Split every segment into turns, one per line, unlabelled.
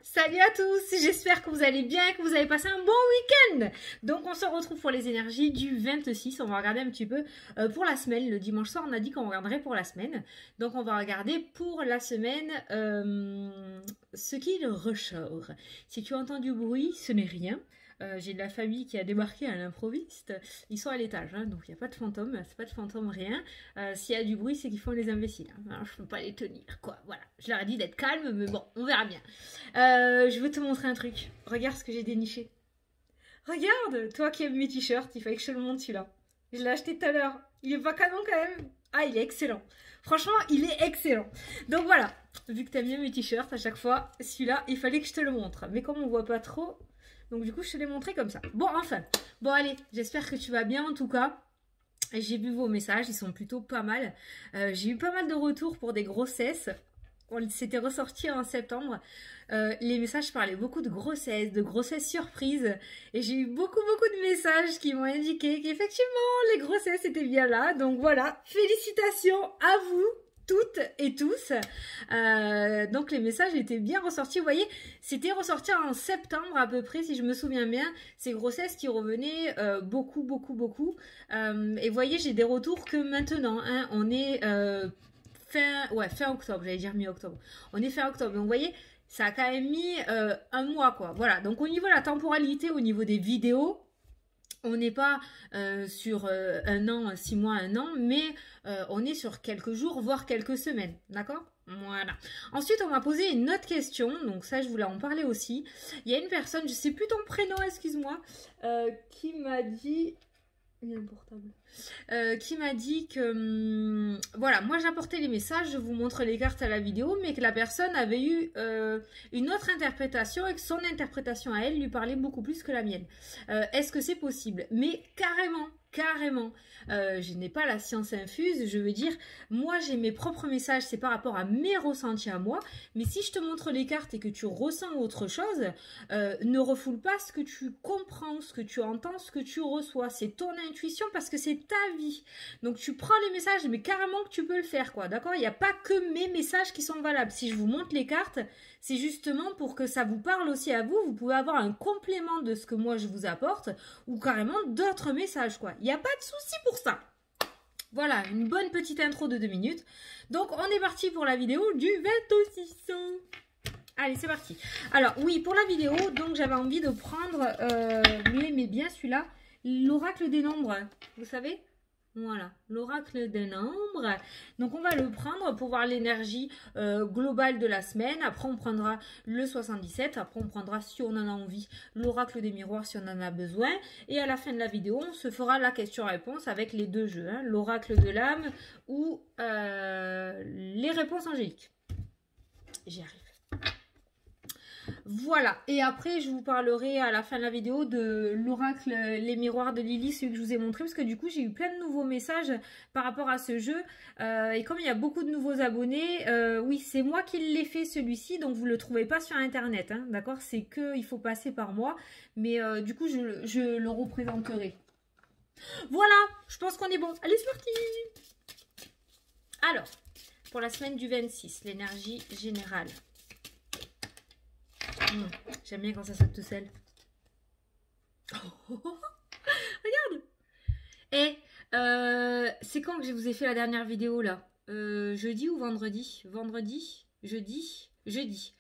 Salut à tous, j'espère que vous allez bien et que vous avez passé un bon week-end. Donc on se retrouve pour les énergies du 26, on va regarder un petit peu pour la semaine. Le dimanche soir on a dit qu'on regarderait pour la semaine. Donc on va regarder pour la semaine ce qu'il ressort. Si tu entends du bruit, ce n'est rien. J'ai de la famille qui a débarqué à l'improviste. Ils sont à l'étage, hein, donc il n'y a pas de fantôme, c'est pas de fantôme, rien. S'il y a du bruit, c'est qu'ils font les imbéciles. Hein. Alors, je peux pas les tenir, quoi. Voilà. Je leur ai dit d'être calme, mais bon, on verra bien. Je veux te montrer un truc. Regarde ce que j'ai déniché. Regarde, toi qui aimes mes t-shirts, il fallait que je te le montre celui-là. Je l'ai acheté tout à l'heure. Il est pas canon quand même. Ah, il est excellent. Franchement, il est excellent. Donc voilà, vu que t'aimes bien mes t-shirts à chaque fois, celui-là, il fallait que je te le montre. Mais comme on voit pas trop, donc du coup, je te l'ai montré comme ça. Bon, enfin. Bon, allez, j'espère que tu vas bien en tout cas. J'ai vu vos messages, ils sont plutôt pas mal. J'ai eu pas mal de retours pour des grossesses. On s'était ressorti en septembre. Les messages parlaient beaucoup de grossesse surprise. Et j'ai eu beaucoup de messages qui m'ont indiqué qu'effectivement, les grossesses étaient bien là. Donc voilà, félicitations à vous toutes et tous. Donc les messages étaient bien ressortis. Vous voyez, c'était ressorti en septembre à peu près, si je me souviens bien. Ces grossesses qui revenaient beaucoup. Et vous voyez, j'ai des retours que maintenant. Hein, on est fin octobre, j'allais dire mi-octobre. On est fin octobre. Donc vous voyez, ça a quand même mis un mois, quoi. Voilà. Donc au niveau de la temporalité, au niveau des vidéos, on n'est pas sur un an, 6 mois, un an, mais on est sur quelques jours, voire quelques semaines. D'accord ? Voilà. Ensuite, on m'a posé une autre question, donc ça, je voulais en parler aussi. Il y a une personne, je sais plus ton prénom, excuse-moi, qui m'a dit... Il y a un portable. Qui m'a dit que voilà, moi j'apportais les messages, je vous montre les cartes à la vidéo, mais que la personne avait eu une autre interprétation et que son interprétation à elle lui parlait beaucoup plus que la mienne. Est-ce que c'est possible? Mais carrément. Je n'ai pas la science infuse, je veux dire, moi j'ai mes propres messages, c'est par rapport à mes ressentis à moi, mais si je te montre les cartes et que tu ressens autre chose, ne refoule pas ce que tu comprends, ce que tu entends, ce que tu reçois, c'est ton intuition parce que c'est ta vie. Donc tu prends les messages, mais carrément que tu peux le faire, quoi, d'accord? Il n'y a pas que mes messages qui sont valables. Si je vous montre les cartes, c'est justement pour que ça vous parle aussi à vous. Vous pouvez avoir un complément de ce que moi je vous apporte ou carrément d'autres messages, quoi. Il n'y a pas de souci pour ça. Voilà, une bonne petite intro de 2 minutes. Donc on est parti pour la vidéo du 26. Allez, c'est parti. Alors, oui, pour la vidéo, donc j'avais envie de prendre, vous l'aimez bien celui-là, l'oracle des nombres, vous savez? Voilà, l'oracle des nombres. Donc, on va le prendre pour voir l'énergie globale de la semaine. Après, on prendra le 77. Après, on prendra, si on en a envie, l'oracle des miroirs si on en a besoin. Et à la fin de la vidéo, on se fera la question-réponse avec les deux jeux, hein, l'oracle de l'âme ou les réponses angéliques. J'y arrive. Voilà, et après je vous parlerai à la fin de la vidéo de l'oracle les miroirs de Lily, celui que je vous ai montré, parce que du coup j'ai eu plein de nouveaux messages par rapport à ce jeu, et comme il y a beaucoup de nouveaux abonnés, oui c'est moi qui l'ai fait celui-ci, donc vous ne le trouvez pas sur internet, hein, d'accord, c'est que il faut passer par moi, mais du coup je le représenterai. Voilà, je pense qu'on est bon, allez c'est parti. Alors, pour la semaine du 26, l'énergie générale. J'aime bien quand ça saute tout seul. Regarde. Et c'est quand que je vous ai fait la dernière vidéo là, jeudi ou vendredi? Vendredi? Jeudi? Jeudi.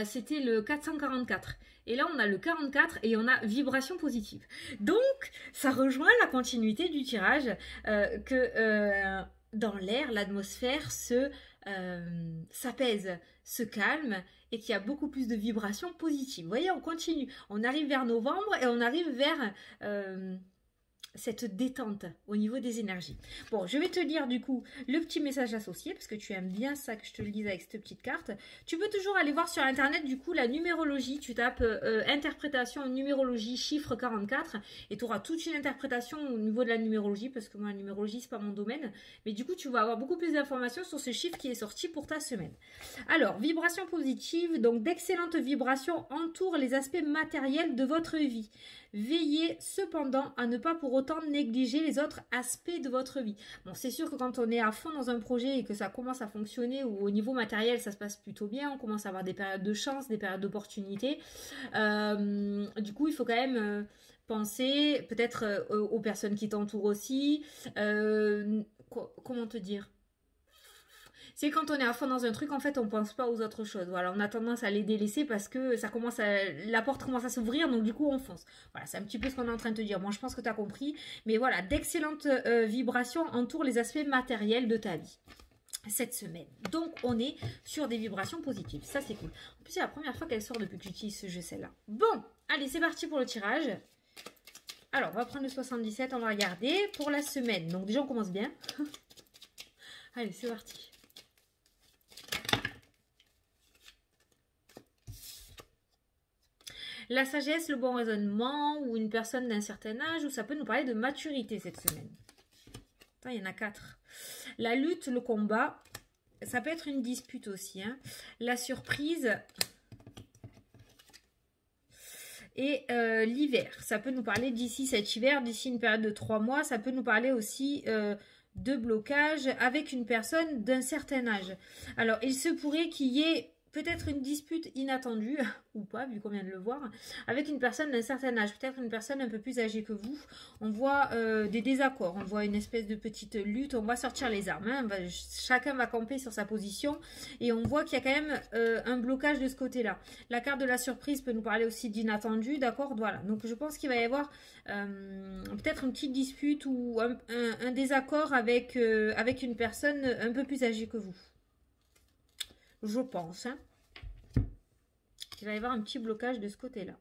C'était le 444. Et là, on a le 44 et on a vibration positive. Donc, ça rejoint la continuité du tirage que dans l'air, l'atmosphère s'apaise, se calme et qu'il y a beaucoup plus de vibrations positives. Vous voyez, on continue. On arrive vers novembre et on arrive vers cette détente au niveau des énergies. Bon, je vais te lire du coup le petit message associé parce que tu aimes bien ça que je te le lise avec cette petite carte. Tu peux toujours aller voir sur internet du coup la numérologie. Tu tapes interprétation numérologie chiffre 44 et tu auras toute une interprétation au niveau de la numérologie parce que moi la numérologie c'est pas mon domaine. Mais du coup tu vas avoir beaucoup plus d'informations sur ce chiffre qui est sorti pour ta semaine. Alors, vibration positive, donc d'excellentes vibrations entourent les aspects matériels de votre vie. Veillez cependant à ne pas pour autant autant négliger les autres aspects de votre vie. Bon, c'est sûr que quand on est à fond dans un projet et que ça commence à fonctionner, ou au niveau matériel, ça se passe plutôt bien, on commence à avoir des périodes de chance, des périodes d'opportunité. Du coup, il faut quand même penser peut-être aux personnes qui t'entourent aussi. Comment te dire? C'est quand on est à fond dans un truc, en fait, on pense pas aux autres choses. Voilà, on a tendance à les délaisser parce que la porte commence à s'ouvrir, donc du coup, on fonce. Voilà, c'est un petit peu ce qu'on est en train de te dire. Moi, je pense que tu as compris. Mais voilà, d'excellentes vibrations entourent les aspects matériels de ta vie cette semaine. Donc, on est sur des vibrations positives. Ça, c'est cool. En plus, c'est la première fois qu'elle sort depuis que j'utilise ce jeu, celle-là. Bon, allez, c'est parti pour le tirage. Alors, on va prendre le 77, on va regarder pour la semaine. Donc, déjà, on commence bien. Allez, c'est parti. La sagesse, le bon raisonnement, ou une personne d'un certain âge, ou ça peut nous parler de maturité cette semaine. Attends, il y en a 4. La lutte, le combat, ça peut être une dispute aussi. Hein. La surprise et l'hiver. Ça peut nous parler d'ici cet hiver, d'ici une période de 3 mois. Ça peut nous parler aussi de blocage avec une personne d'un certain âge. Alors, il se pourrait qu'il y ait peut-être une dispute inattendue, ou pas, vu qu'on vient de le voir, avec une personne d'un certain âge, peut-être une personne un peu plus âgée que vous. On voit des désaccords, on voit une espèce de petite lutte, on va sortir les armes, hein. Chacun va camper sur sa position, et on voit qu'il y a quand même un blocage de ce côté-là. La carte de la surprise peut nous parler aussi d'inattendu, d'accord, voilà. Donc je pense qu'il va y avoir peut-être une petite dispute ou un désaccord avec une personne un peu plus âgée que vous. Je pense. Hein. Il va y avoir un petit blocage de ce côté-là.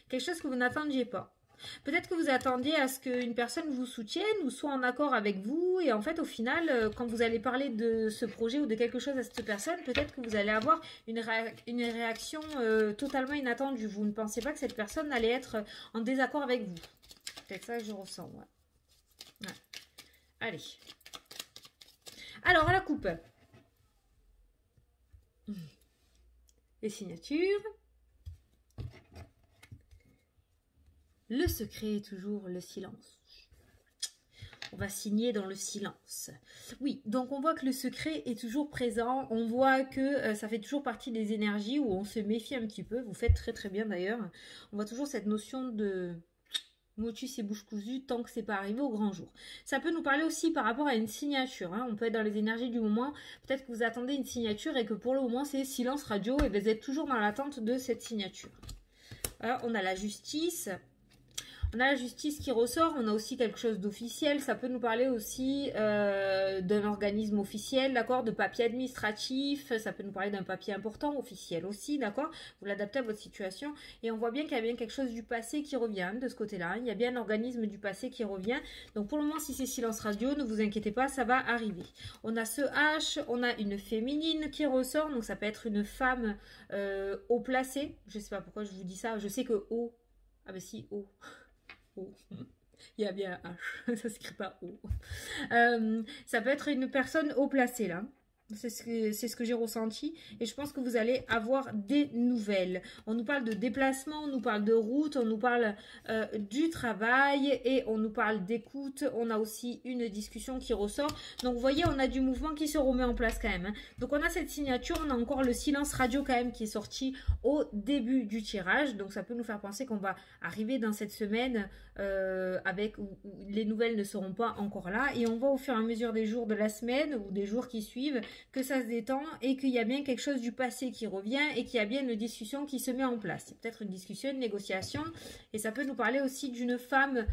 Quelque chose que vous n'attendiez pas. Peut-être que vous attendiez à ce qu'une personne vous soutienne ou soit en accord avec vous. Et en fait, au final, quand vous allez parler de ce projet ou de quelque chose à cette personne, peut-être que vous allez avoir une réaction totalement inattendue. Vous ne pensez pas que cette personne allait être en désaccord avec vous. C'est peut-être ça que je ressens. Ouais. Allez. Alors, à la coupe. Les signatures. Le secret est toujours le silence. On va signer dans le silence. Oui, donc on voit que le secret est toujours présent. On voit que ça fait toujours partie des énergies où on se méfie un petit peu. Vous faites très très bien d'ailleurs. On voit toujours cette notion de motus et bouche cousue tant que c'est pas arrivé au grand jour. Ça peut nous parler aussi par rapport à une signature. Hein. On peut être dans les énergies du moment. Peut-être que vous attendez une signature et que pour le moment c'est silence radio et vous êtes toujours dans l'attente de cette signature. Voilà, on a la justice. On a la justice qui ressort, on a aussi quelque chose d'officiel, ça peut nous parler aussi d'un organisme officiel, d'accord, de papier administratif, ça peut nous parler d'un papier important, officiel aussi, d'accord, vous l'adaptez à votre situation, et on voit bien qu'il y a bien quelque chose du passé qui revient de ce côté-là, il y a bien un organisme du passé qui revient, donc pour le moment si c'est silence radio, ne vous inquiétez pas, ça va arriver. On a ce H, on a une féminine qui ressort, donc ça peut être une femme haut placée, je sais pas pourquoi je vous dis ça, je sais que haut, ah ben si, haut. O. Il y a bien un H, ça s'écrit pas O. Ça peut être une personne haut placée là. C'est ce que j'ai ressenti et je pense que vous allez avoir des nouvelles. On nous parle de déplacement, on nous parle de route, on nous parle du travail et on nous parle d'écoute. On a aussi une discussion qui ressort. Donc vous voyez, on a du mouvement qui se remet en place quand même. Hein. Donc on a cette signature, on a encore le silence radio quand même qui est sorti au début du tirage. Donc ça peut nous faire penser qu'on va arriver dans cette semaine avec où les nouvelles ne seront pas encore là. Et on voit au fur et à mesure des jours de la semaine ou des jours qui suivent que ça se détend et qu'il y a bien quelque chose du passé qui revient et qu'il y a bien une discussion qui se met en place. C'est peut-être une discussion, une négociation et ça peut nous parler aussi d'une femme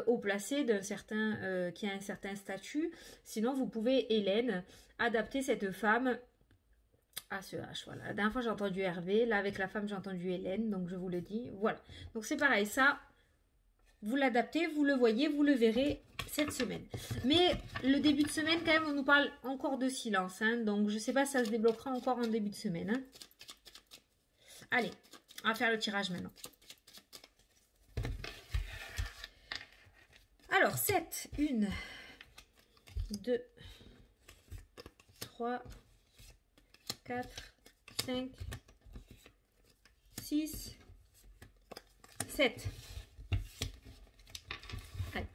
haut placée, d'un certain qui a un certain statut. Sinon, vous pouvez, Hélène, adapter cette femme à ce H. Voilà. La dernière fois, j'ai entendu Hervé. Là, avec la femme, j'ai entendu Hélène. Donc, je vous le dis. Voilà. Donc, c'est pareil. Ça, vous l'adaptez, vous le voyez, vous le verrez cette semaine. Mais le début de semaine, quand même, on nous parle encore de silence. Hein, donc, je ne sais pas si ça se débloquera encore en début de semaine. Hein. Allez, on va faire le tirage maintenant. Alors, 7, 1, 2, 3, 4, 5, 6, 7. Allez.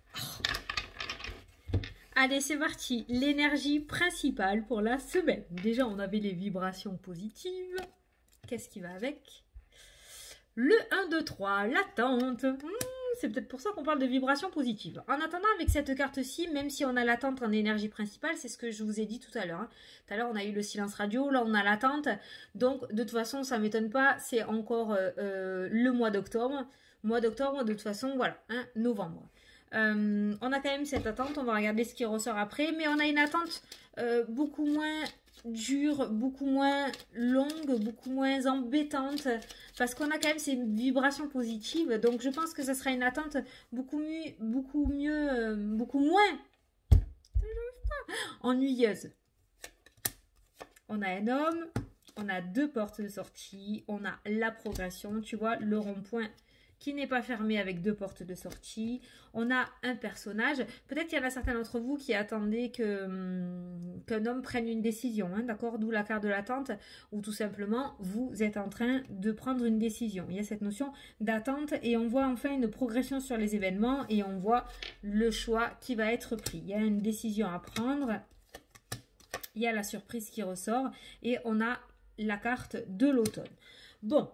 Allez, c'est parti. L'énergie principale pour la semaine. Déjà, on avait les vibrations positives. Qu'est-ce qui va avec? Le 1, 2, 3, l'attente. C'est peut-être pour ça qu'on parle de vibrations positives. En attendant, avec cette carte-ci, même si on a l'attente en énergie principale, c'est ce que je vous ai dit tout à l'heure. Hein. Tout à l'heure, on a eu le silence radio, là, on a l'attente. Donc, de toute façon, ça ne m'étonne pas, c'est encore le mois d'octobre. Mois d'octobre, de toute façon, voilà, hein, novembre. On a quand même cette attente, on va regarder ce qui ressort après, mais on a une attente beaucoup moins dure, beaucoup moins longue, beaucoup moins embêtante, parce qu'on a quand même ces vibrations positives, donc je pense que ça sera une attente beaucoup moins ennuyeuse. On a un homme, on a 2 portes de sortie, on a la progression, tu vois, le rond-point qui n'est pas fermé avec 2 portes de sortie. On a un personnage. Peut-être qu'il y en a certains d'entre vous qui attendaient qu'un homme prenne une décision, hein, d'accord? D'où la carte de l'attente, ou tout simplement, vous êtes en train de prendre une décision. Il y a cette notion d'attente et on voit enfin une progression sur les événements et on voit le choix qui va être pris. Il y a une décision à prendre. Il y a la surprise qui ressort et on a la carte de l'automne. Bon.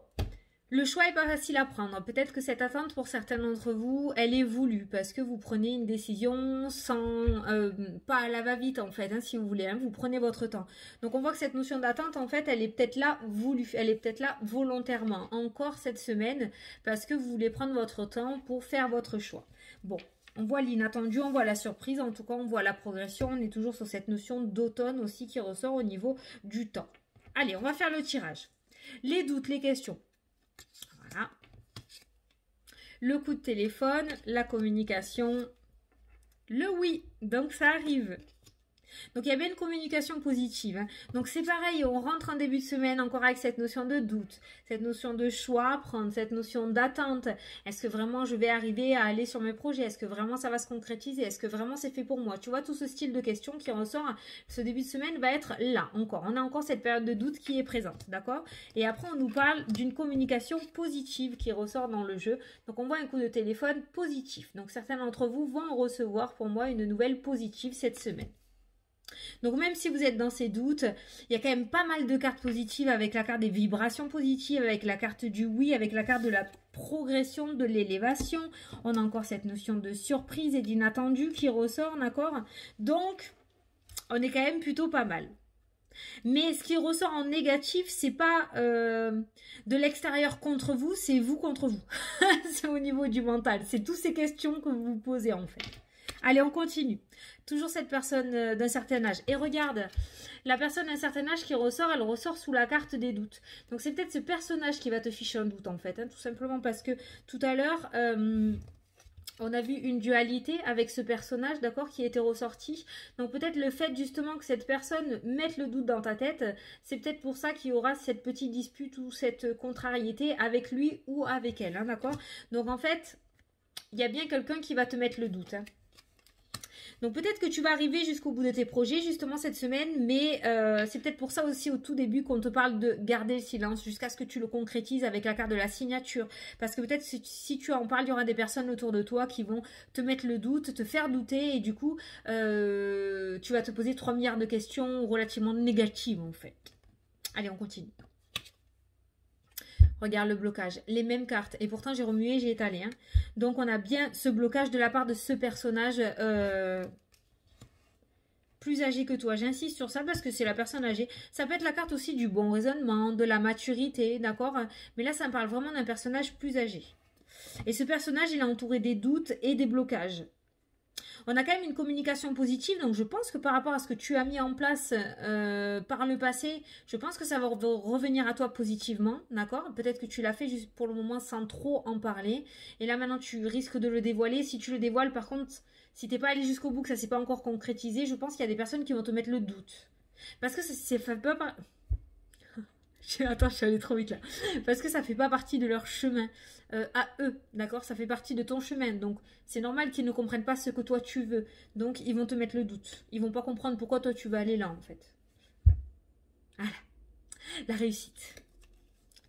Le choix n'est pas facile à prendre. Peut-être que cette attente, pour certains d'entre vous, elle est voulue parce que vous prenez une décision sans, pas à la va-vite en fait, hein, si vous voulez. Hein, vous prenez votre temps. Donc on voit que cette notion d'attente, en fait, elle est peut-être là voulue, elle est peut-être là volontairement. Encore cette semaine, parce que vous voulez prendre votre temps pour faire votre choix. Bon. On voit l'inattendu, on voit la surprise, en tout cas on voit la progression. On est toujours sur cette notion d'automne aussi qui ressort au niveau du temps. Allez, on va faire le tirage. Les doutes, les questions. Voilà. Le coup de téléphone, la communication, le oui. Donc ça arrive. Donc il y a bien une communication positive. Hein. Donc c'est pareil, on rentre en début de semaine encore avec cette notion de doute, cette notion de choix à prendre, cette notion d'attente. Est-ce que vraiment je vais arriver à aller sur mes projets? Est-ce que vraiment ça va se concrétiser? Est-ce que vraiment c'est fait pour moi? Tu vois, tout ce style de questions qui ressort, ce début de semaine va être là encore. On a encore cette période de doute qui est présente, d'accord? Et après on nous parle d'une communication positive qui ressort dans le jeu. Donc on voit un coup de téléphone positif. Donc certains d'entre vous vont recevoir pour moi une nouvelle positive cette semaine. Donc même si vous êtes dans ces doutes, il y a quand même pas mal de cartes positives avec la carte des vibrations positives, avec la carte du oui, avec la carte de la progression, de l'élévation. On a encore cette notion de surprise et d'inattendu qui ressort, d'accord? Donc, on est quand même plutôt pas mal. Mais ce qui ressort en négatif, c'est pas de l'extérieur contre vous, c'est vous contre vous. C'est au niveau du mental. C'est toutes ces questions que vous vous posez en fait. Allez, on continue. Toujours cette personne d'un certain âge. Et regarde, la personne d'un certain âge qui ressort, elle ressort sous la carte des doutes. Donc c'est peut-être ce personnage qui va te ficher un doute en fait. Hein, tout simplement parce que tout à l'heure, on a vu une dualité avec ce personnage, d'accord, qui était ressorti. Donc peut-être le fait justement que cette personne mette le doute dans ta tête, c'est peut-être pour ça qu'il y aura cette petite dispute ou cette contrariété avec lui ou avec elle, hein, d'accord. Donc en fait, il y a bien quelqu'un qui va te mettre le doute, hein. Donc peut-être que tu vas arriver jusqu'au bout de tes projets justement cette semaine, mais c'est peut-être pour ça aussi au tout début qu'on te parle de garder le silence jusqu'à ce que tu le concrétises avec la carte de la signature. Parce que peut-être si tu en parles, il y aura des personnes autour de toi qui vont te mettre le doute, te faire douter et du coup tu vas te poser 3 milliards de questions relativement négatives en fait. Allez, on continue. Regarde le blocage, les mêmes cartes. Et pourtant, j'ai remué, j'ai étalé. Hein. Donc, on a bien ce blocage de la part de ce personnage plus âgé que toi. J'insiste sur ça parce que c'est la personne âgée. Ça peut être la carte aussi du bon raisonnement, de la maturité, d'accord? Mais là, ça me parle vraiment d'un personnage plus âgé. Et ce personnage, il est entouré des doutes et des blocages. On a quand même une communication positive, donc je pense que par rapport à ce que tu as mis en place par le passé, je pense que ça va revenir à toi positivement, d'accord? Peut-être que tu l'as fait juste pour le moment sans trop en parler, et là maintenant tu risques de le dévoiler. Si tu le dévoiles, par contre, si t'es pas allé jusqu'au bout, que ça s'est pas encore concrétisé, je pense qu'il y a des personnes qui vont te mettre le doute. Parce que ça fait pas... Attends, je suis allée trop vite là. Parce que ça fait pas partie de leur chemin à eux, d'accord? Ça fait partie de ton chemin. Donc, c'est normal qu'ils ne comprennent pas ce que toi tu veux. Donc, ils vont te mettre le doute. Ils vont pas comprendre pourquoi toi tu vas aller là, en fait. Voilà. La réussite.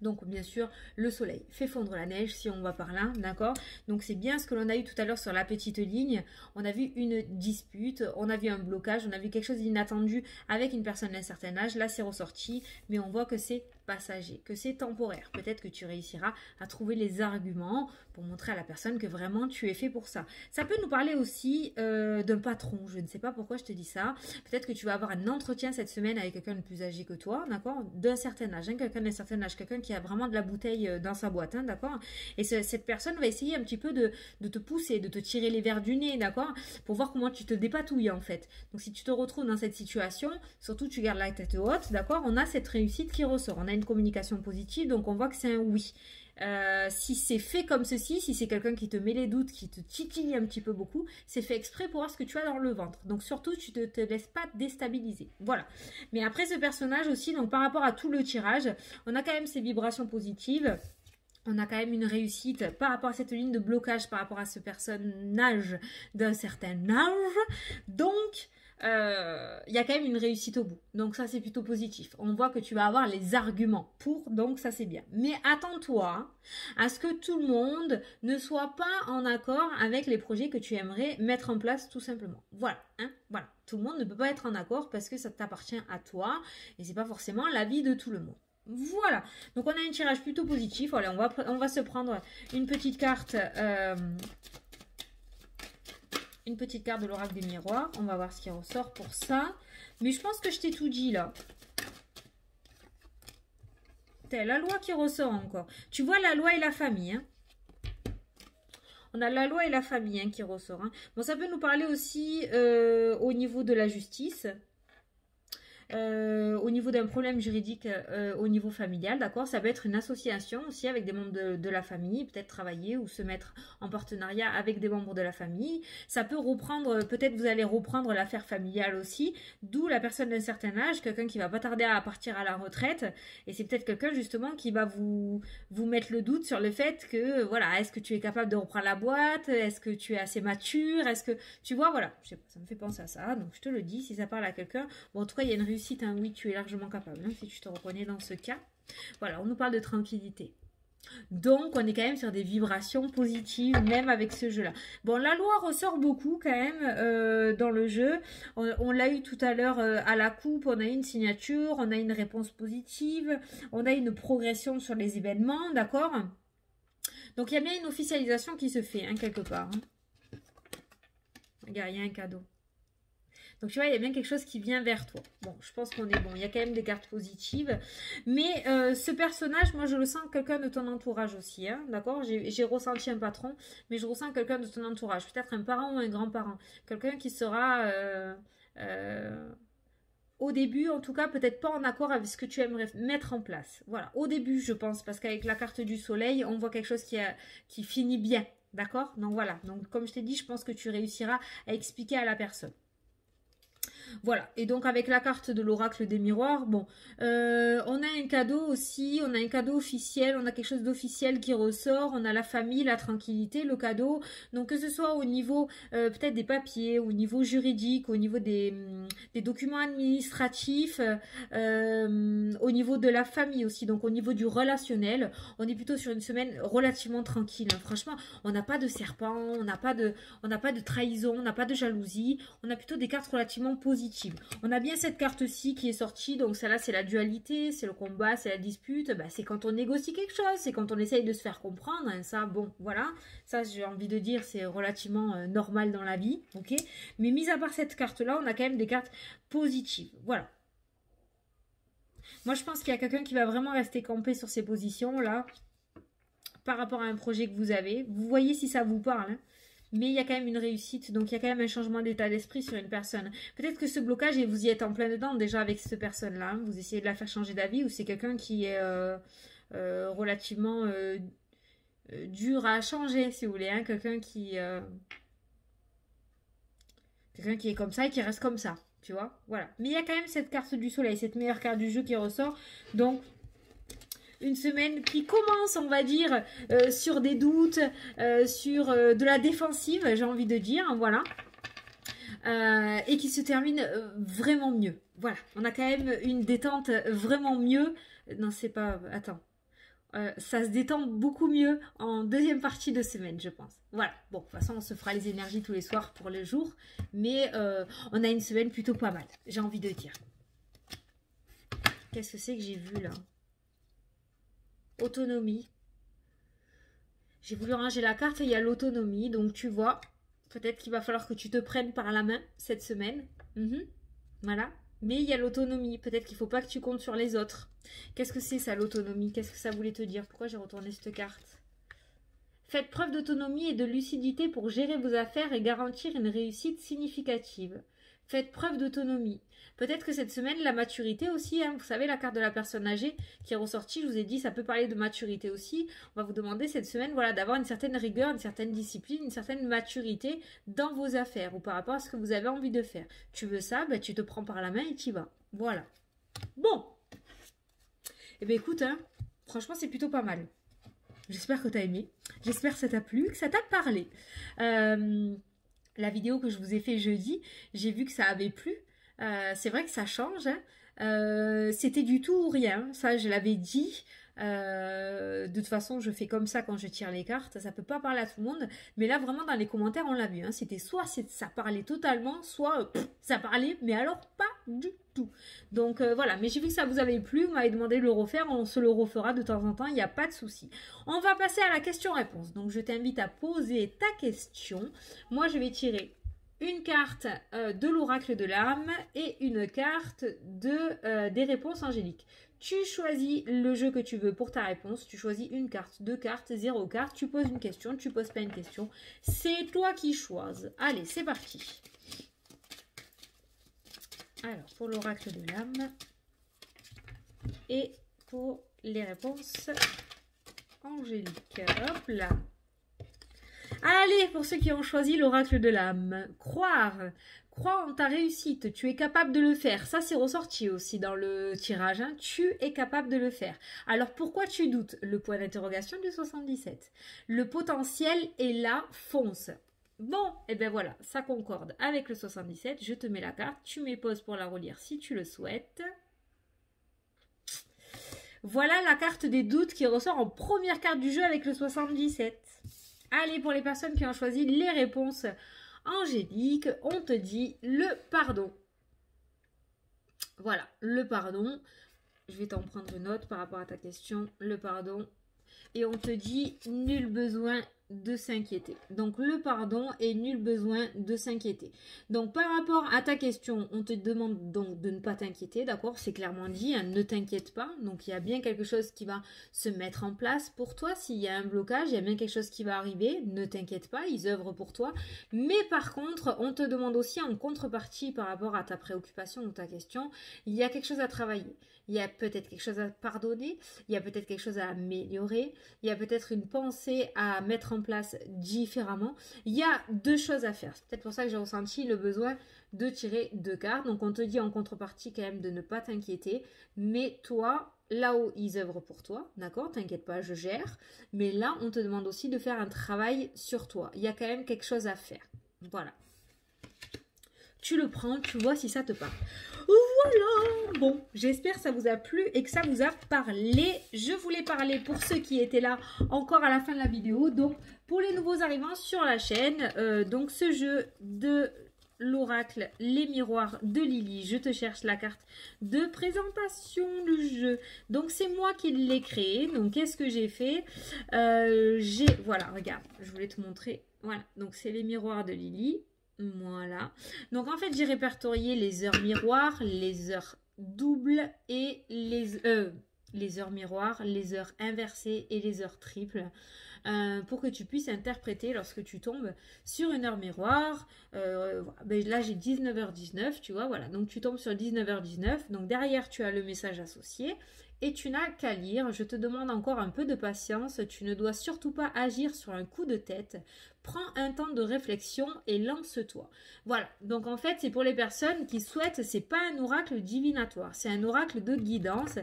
Donc bien sûr, le soleil fait fondre la neige si on va par là, d'accord? Donc c'est bien ce que l'on a eu tout à l'heure sur la petite ligne. On a vu une dispute, on a vu un blocage, on a vu quelque chose d'inattendu avec une personne d'un certain âge. Là c'est ressorti, mais on voit que c'est passager, que c'est temporaire. Peut-être que tu réussiras à trouver les arguments pour montrer à la personne que vraiment tu es fait pour ça. Ça peut nous parler aussi d'un patron. Je ne sais pas pourquoi je te dis ça. Peut-être que tu vas avoir un entretien cette semaine avec quelqu'un de plus âgé que toi, d'accord? D'un certain âge, hein, quelqu'un d'un certain âge, quelqu'un qui a vraiment de la bouteille dans sa boîte, hein, d'accord? Et cette personne va essayer un petit peu de te pousser, de te tirer les verres du nez, d'accord? Pour voir comment tu te dépatouilles en fait. Donc si tu te retrouves dans cette situation, surtout tu gardes la tête haute, d'accord? On a cette réussite qui ressort. On a une communication positive, donc on voit que c'est un oui. Si c'est fait comme ceci, si c'est quelqu'un qui te met les doutes, qui te titille un petit peu beaucoup, c'est fait exprès pour voir ce que tu as dans le ventre. Donc surtout, tu ne te laisses pas déstabiliser. Voilà. Mais après ce personnage aussi, donc par rapport à tout le tirage, on a quand même ces vibrations positives. On a quand même une réussite par rapport à cette ligne de blocage, par rapport à ce personnage d'un certain âge. Donc, il y a quand même une réussite au bout. Donc ça, c'est plutôt positif. On voit que tu vas avoir les arguments pour, donc ça, c'est bien. Mais attends-toi à ce que tout le monde ne soit pas en accord avec les projets que tu aimerais mettre en place, tout simplement. Voilà, hein, voilà. Tout le monde ne peut pas être en accord parce que ça t'appartient à toi et c'est pas forcément l'avis de tout le monde. Voilà, donc on a un tirage plutôt positif. Voilà, on va se prendre une petite carte... une petite carte de l'oracle des miroirs. On va voir ce qui ressort pour ça. Mais je pense que je t'ai tout dit là. T'as la loi qui ressort encore. Tu vois la loi et la famille. Hein. On a la loi et la famille hein, qui ressort. Hein. Bon, ça peut nous parler aussi au niveau de la justice. Au niveau d'un problème juridique au niveau familial, d'accord? Ça peut être une association aussi avec des membres de la famille, peut-être travailler ou se mettre en partenariat avec des membres de la famille. Ça peut reprendre, peut-être vous allez reprendre l'affaire familiale aussi, d'où la personne d'un certain âge, quelqu'un qui va pas tarder à partir à la retraite, et c'est peut-être quelqu'un justement qui va vous mettre le doute sur le fait que, voilà, est-ce que tu es capable de reprendre la boîte? Est-ce que tu es assez mature? Est-ce que, tu vois, voilà, je sais pas, ça me fait penser à ça, donc je te le dis, si ça parle à quelqu'un, bon, en tout cas, il y a une réussite. Hein, oui, tu es largement capable, hein, si tu te reconnais dans ce cas. Voilà, on nous parle de tranquillité. Donc, on est quand même sur des vibrations positives, même avec ce jeu-là. Bon, la loi ressort beaucoup quand même dans le jeu. On l'a eu tout à l'heure à la coupe, on a une signature, on a une réponse positive, on a une progression sur les événements, d'accord? Donc, il y a bien une officialisation qui se fait, hein, quelque part. Hein. Regarde, il y a un cadeau. Donc, tu vois, il y a bien quelque chose qui vient vers toi. Bon, je pense qu'on est bon. Il y a quand même des cartes positives. Mais ce personnage, moi, je le sens quelqu'un de ton entourage aussi. Hein, d'accord? J'ai ressenti un patron, mais je ressens quelqu'un de ton entourage. Peut-être un parent ou un grand-parent. Quelqu'un qui sera... au début, en tout cas, peut-être pas en accord avec ce que tu aimerais mettre en place. Voilà, au début, je pense, parce qu'avec la carte du soleil, on voit quelque chose qui finit bien. D'accord? Donc voilà. Donc, comme je t'ai dit, je pense que tu réussiras à expliquer à la personne. Voilà, et donc avec la carte de l'oracle des miroirs, bon, on a un cadeau aussi, on a un cadeau officiel, on a quelque chose d'officiel qui ressort, on a la famille, la tranquillité, le cadeau, donc que ce soit au niveau peut-être des papiers, au niveau juridique, au niveau des documents administratifs, au niveau de la famille aussi, donc au niveau du relationnel, on est plutôt sur une semaine relativement tranquille, hein. Franchement, on n'a pas de serpent, on n'a pas de trahison, on n'a pas de jalousie, on a plutôt des cartes relativement positives. On a bien cette carte-ci qui est sortie, donc celle-là c'est la dualité, c'est le combat, c'est la dispute, bah, c'est quand on négocie quelque chose, c'est quand on essaye de se faire comprendre, hein, ça bon voilà, ça j'ai envie de dire c'est relativement normal dans la vie, ok, mais mis à part cette carte-là, on a quand même des cartes positives, voilà. Moi je pense qu'il y a quelqu'un qui va vraiment rester campé sur ces positions là, par rapport à un projet que vous avez, vous voyez si ça vous parle, hein. Mais il y a quand même une réussite, donc il y a quand même un changement d'état d'esprit sur une personne. Peut-être que ce blocage, et vous y êtes en plein dedans déjà avec cette personne-là, hein, vous essayez de la faire changer d'avis, ou c'est quelqu'un qui est relativement dur à changer, si vous voulez, hein, quelqu'un qui est comme ça et qui reste comme ça, tu vois, voilà. Mais il y a quand même cette carte du soleil, cette meilleure carte du jeu qui ressort, donc... Une semaine qui commence, on va dire, sur des doutes, sur de la défensive, j'ai envie de dire, hein, voilà. Et qui se termine vraiment mieux. Voilà, on a quand même une détente vraiment mieux. Non, c'est pas... Attends. ça se détend beaucoup mieux en deuxième partie de semaine, je pense. Voilà. Bon, de toute façon, on se fera les énergies tous les soirs pour le jour. Mais on a une semaine plutôt pas mal, j'ai envie de dire. Qu'est-ce que c'est que j'ai vu là? Autonomie. J'ai voulu ranger la carte et il y a l'autonomie. Donc tu vois, peut-être qu'il va falloir que tu te prennes par la main cette semaine. Voilà. Mais il y a l'autonomie. Peut-être qu'il ne faut pas que tu comptes sur les autres. Qu'est-ce que c'est ça, l'autonomie? Qu'est-ce que ça voulait te dire? Pourquoi j'ai retourné cette carte? Faites preuve d'autonomie et de lucidité pour gérer vos affaires et garantir une réussite significative. Faites preuve d'autonomie. Peut-être que cette semaine, la maturité aussi, hein, vous savez, la carte de la personne âgée qui est ressortie, je vous ai dit, ça peut parler de maturité aussi. On va vous demander cette semaine, voilà, d'avoir une certaine rigueur, une certaine discipline, une certaine maturité dans vos affaires ou par rapport à ce que vous avez envie de faire. Tu veux ça, ben, tu te prends par la main et tu y vas. Voilà. Bon. Eh bien, écoute, hein, franchement, c'est plutôt pas mal. J'espère que tu as aimé. J'espère que ça t'a plu, que ça t'a parlé. La vidéo que je vous ai fait jeudi, j'ai vu que ça avait plu. C'est vrai que ça change. Hein. C'était du tout ou rien. Ça, je l'avais dit. De toute façon, je fais comme ça quand je tire les cartes. Ça peut pas parler à tout le monde. Mais là, vraiment, dans les commentaires, on l'a vu. Hein. C'était soit ça parlait totalement, soit ça parlait, mais alors pas du tout. Donc voilà. Mais j'ai vu que ça vous avait plu. Vous m'avez demandé de le refaire. On se le refera de temps en temps. Il n'y a pas de souci. On va passer à la question-réponse. Donc, je t'invite à poser ta question. Moi, je vais tirer une carte de l'oracle de l'âme et une carte des réponses angéliques. Tu choisis le jeu que tu veux pour ta réponse. Tu choisis une carte, deux cartes, 0 carte. Tu poses une question, tu poses pas une question. C'est toi qui choisis. Allez, c'est parti. Alors, pour l'oracle de l'âme et pour les réponses angéliques. Hop là. Allez, pour ceux qui ont choisi l'oracle de l'âme, croire en ta réussite, tu es capable de le faire. Ça, c'est ressorti aussi dans le tirage. Hein. Tu es capable de le faire. Alors, pourquoi tu doutes? Le point d'interrogation du 77. Le potentiel est là, fonce. Bon, et bien voilà, ça concorde avec le 77. Je te mets la carte, tu mets pause pour la relire si tu le souhaites. Voilà la carte des doutes qui ressort en première carte du jeu avec le 77. Allez, pour les personnes qui ont choisi les réponses angéliques, on te dit le pardon. Voilà, le pardon. Je vais t'en prendre une note par rapport à ta question. Le pardon. Et on te dit nul besoin de s'inquiéter. Donc le pardon et nul besoin de s'inquiéter. Donc par rapport à ta question, on te demande donc de ne pas t'inquiéter, d'accord? C'est clairement dit, hein, ne t'inquiète pas. Donc il y a bien quelque chose qui va se mettre en place pour toi. S'il y a un blocage, il y a bien quelque chose qui va arriver. Ne t'inquiète pas, ils œuvrent pour toi. Mais par contre, on te demande aussi en contrepartie par rapport à ta préoccupation ou ta question, il y a quelque chose à travailler. Il y a peut-être quelque chose à pardonner, il y a peut-être quelque chose à améliorer, il y a peut-être une pensée à mettre en place différemment. Il y a deux choses à faire. C'est peut-être pour ça que j'ai ressenti le besoin de tirer 2 cartes. Donc on te dit en contrepartie quand même de ne pas t'inquiéter. Mais toi, là-haut, ils œuvrent pour toi. D'accord? T'inquiète pas, je gère. Mais là, on te demande aussi de faire un travail sur toi. Il y a quand même quelque chose à faire. Voilà. Tu le prends, tu vois si ça te parle. Voilà. Bon, j'espère que ça vous a plu et que ça vous a parlé. Je voulais parler pour ceux qui étaient là encore à la fin de la vidéo. Donc, pour les nouveaux arrivants sur la chaîne, donc ce jeu de l'oracle, les miroirs de Lily. Je te cherche la carte de présentation du jeu. Donc, c'est moi qui l'ai créé. Donc, qu'est-ce que j'ai fait? Voilà, regarde, je voulais te montrer. Voilà, donc c'est les miroirs de Lily. Voilà. Donc, en fait, j'ai répertorié les heures miroirs, les heures doubles et les heures miroirs, les heures inversées et les heures triples pour que tu puisses interpréter lorsque tu tombes sur une heure miroir. Ben là, j'ai 19h19, tu vois, voilà. Donc, tu tombes sur 19h19. Donc, derrière, tu as le message associé. Et tu n'as qu'à lire. Je te demande encore un peu de patience. Tu ne dois surtout pas agir sur un coup de tête. Prends un temps de réflexion et lance-toi. Voilà. Donc en fait, c'est pour les personnes qui souhaitent, c'est pas un oracle divinatoire, c'est un oracle de guidance.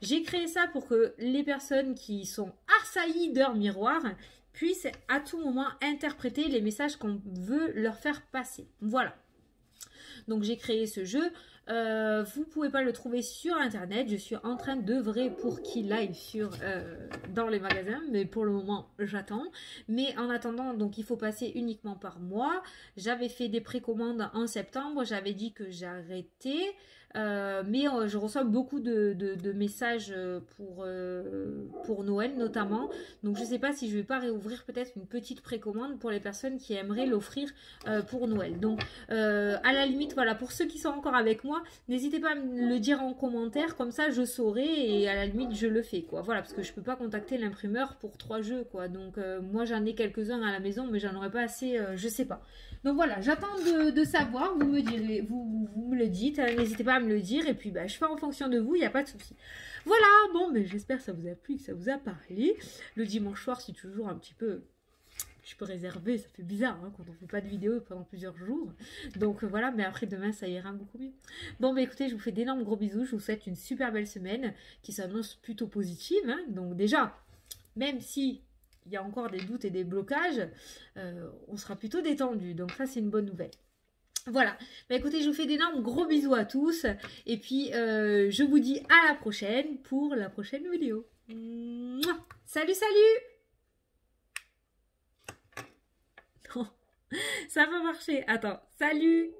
J'ai créé ça pour que les personnes qui sont assaillies d'heures miroirs puissent à tout moment interpréter les messages qu'on veut leur faire passer. Voilà. Donc j'ai créé ce jeu. Vous pouvez pas le trouver sur internet. Je suis en train d'œuvrer pour qu'il aille dans les magasins, mais pour le moment j'attends. Mais en attendant, donc il faut passer uniquement par mois. J'avais fait des précommandes en septembre, j'avais dit que j'arrêtais. Mais je reçois beaucoup de messages pour Noël notamment. Donc je sais pas si je vais pas réouvrir peut-être une petite précommande pour les personnes qui aimeraient l'offrir pour Noël. Donc à la limite, voilà, pour ceux qui sont encore avec moi, n'hésitez pas à me le dire en commentaire, comme ça je saurai et à la limite je le fais quoi. Voilà, parce que je peux pas contacter l'imprimeur pour 3 jeux quoi. Donc moi j'en ai quelques-uns à la maison, mais j'en aurais pas assez, je sais pas. Donc voilà, j'attends de savoir, vous me direz, vous me le dites, n'hésitez pas à me le dire et puis bah, je fais en fonction de vous, il n'y a pas de souci. Voilà, bon, mais j'espère que ça vous a plu, que ça vous a parlé. Le dimanche soir, c'est toujours un petit peu réservé, ça fait bizarre hein, quand on fait pas de vidéo pendant plusieurs jours. Donc voilà, mais après demain, ça ira beaucoup mieux. Bon, bah écoutez, je vous fais d'énormes gros bisous, je vous souhaite une super belle semaine qui s'annonce plutôt positive. Hein. Donc déjà, même si il y a encore des doutes et des blocages, on sera plutôt détendu. Donc ça, c'est une bonne nouvelle. Voilà, bah écoutez, je vous fais d'énormes gros bisous à tous. Et puis, je vous dis à la prochaine pour la prochaine vidéo. Mouah. Salut, salut! Non, ça va marcher. Attends, salut!